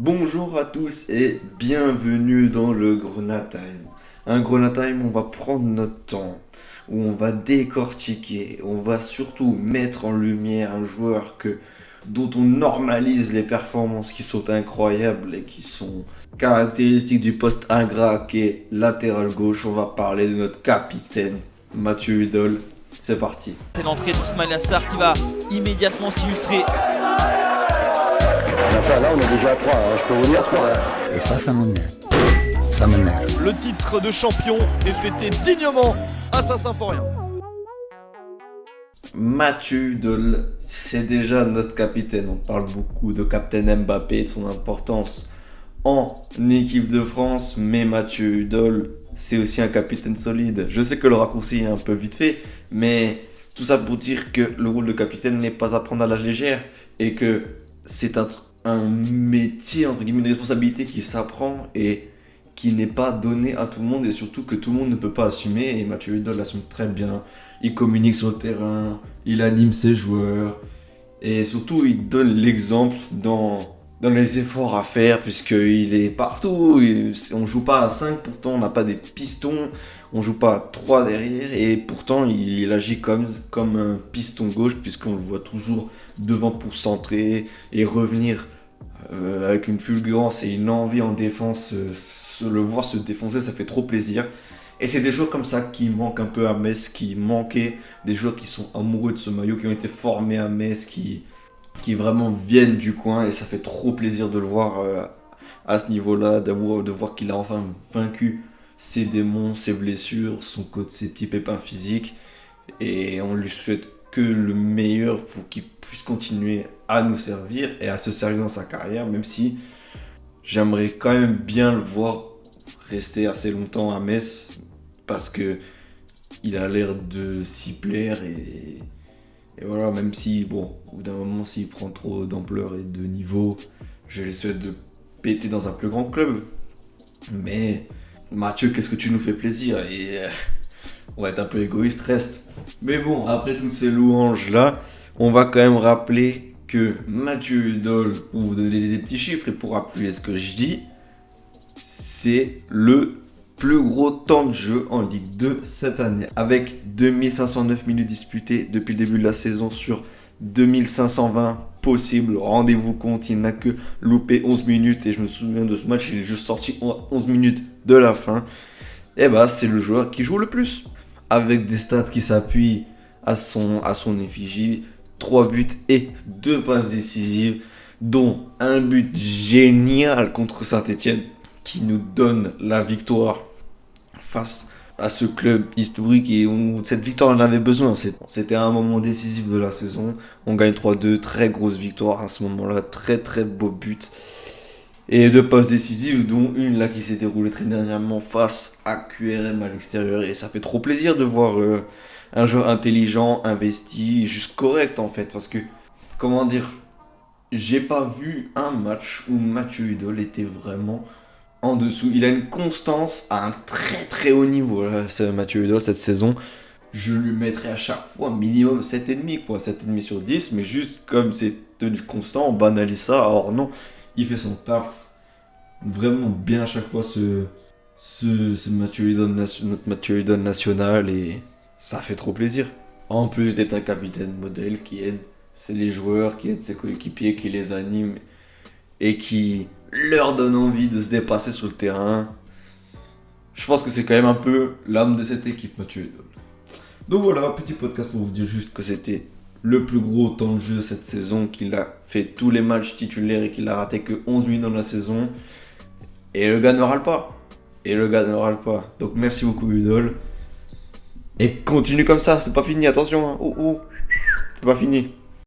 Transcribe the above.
Bonjour à tous et bienvenue dans le Grenat Time. Un Grenat Time, on va prendre notre temps, où on va décortiquer, on va surtout mettre en lumière un joueur dont on normalise les performances qui sont incroyables et qui sont caractéristiques du poste ingrat qui est latéral gauche. On va parler de notre capitaine, Mathieu Hudol. C'est parti. C'est l'entrée d'Ismail Assar qui va immédiatement s'illustrer. Enfin, là, on est déjà à 3, je peux vous dire 3. Et ça m'énerve. Ça m'énerve. Le titre de champion est fêté dignement à Saint-Symphorien. Mathieu Hudol, c'est déjà notre capitaine. On parle beaucoup de Captain Mbappé et de son importance en équipe de France, mais Mathieu Hudol, c'est aussi un capitaine solide. Je sais que le raccourci est un peu vite fait, mais tout ça pour dire que le rôle de capitaine n'est pas à prendre à la légère et que c'est un métier, entre guillemets, une responsabilité qui s'apprend et qui n'est pas donné à tout le monde et surtout que tout le monde ne peut pas assumer. Et Mathieu Hudol l'assume très bien. Il communique sur le terrain, il anime ses joueurs et surtout il donne l'exemple dans les efforts à faire puisqu'il est partout. On joue pas à 5, pourtant on n'a pas des pistons, on joue pas à 3 derrière et pourtant il agit comme un piston gauche puisqu'on le voit toujours devant pour centrer et revenir avec une fulgurance et une envie en défense. Le voir se défoncer, ça fait trop plaisir. Et c'est des joueurs comme ça qui manquent un peu à Metz, qui manquaient, des joueurs qui sont amoureux de ce maillot, qui ont été formés à Metz, qui vraiment viennent du coin. Et ça fait trop plaisir de le voir à ce niveau-là, de voir qu'il a enfin vaincu ses démons, ses blessures, ses petits pépins physiques. Et on lui souhaite que le meilleur pour qu'il puisse continuer à nous servir et à se servir dans sa carrière, même si j'aimerais quand même bien le voir rester assez longtemps à Metz parce que il a l'air de s'y plaire et voilà, même si, bon, au bout d'un moment, s'il prend trop d'ampleur et de niveau, je lui souhaite de péter dans un plus grand club. Mais Mathieu, qu'est-ce que tu nous fais plaisir et on va être un peu égoïste, reste. Mais bon, après toutes ces louanges-là, on va quand même rappeler que Mathieu Hudol, pour vous donner des petits chiffres et pour appuyer ce que je dis, c'est le plus gros temps de jeu en Ligue 2 cette année. Avec 2509 minutes disputées depuis le début de la saison sur 2520 possibles. Rendez-vous compte, il n'a que loupé 11 minutes et je me souviens de ce match, il est juste sorti 11 minutes de la fin. Et bah c'est le joueur qui joue le plus. Avec des stats qui s'appuient à son effigie. 3 buts et 2 passes décisives, dont un but génial contre Saint-Etienne qui nous donne la victoire face à ce club historique et où cette victoire en avait besoin. C'était un moment décisif de la saison. On gagne 3-2, très grosse victoire à ce moment-là, très très beau but. Et 2 passes décisives, dont une là qui s'est déroulée très dernièrement face à QRM à l'extérieur. Et ça fait trop plaisir de voir un joueur intelligent, investi, juste correct en fait. Parce que, comment dire, j'ai pas vu un match où Mathieu Hudol était vraiment en dessous. Il a une constance à un très très haut niveau. Là, Mathieu Hudol cette saison. Je lui mettrais à chaque fois minimum 7,5 quoi. 7,5 sur 10. Mais juste comme c'est tenu constant, on banalise ça. Alors non, il fait son taf vraiment bien à chaque fois ce Mathieu Hudol, notre Mathieu Hudol national et ça fait trop plaisir. En plus d'être un capitaine modèle qui aide les joueurs, qui aide ses coéquipiers, qui les anime et qui leur donne envie de se dépasser sur le terrain. Je pense que c'est quand même un peu l'âme de cette équipe, Mathieu Hudol. Donc voilà, petit podcast pour vous dire juste que c'était le plus gros temps de jeu cette saison, qu'il a fait tous les matchs titulaires et qu'il a raté que 11 minutes dans la saison. Et le gars ne râle pas. Donc merci beaucoup Hudol. Et continue comme ça, c'est pas fini, attention. Hein. C'est pas fini.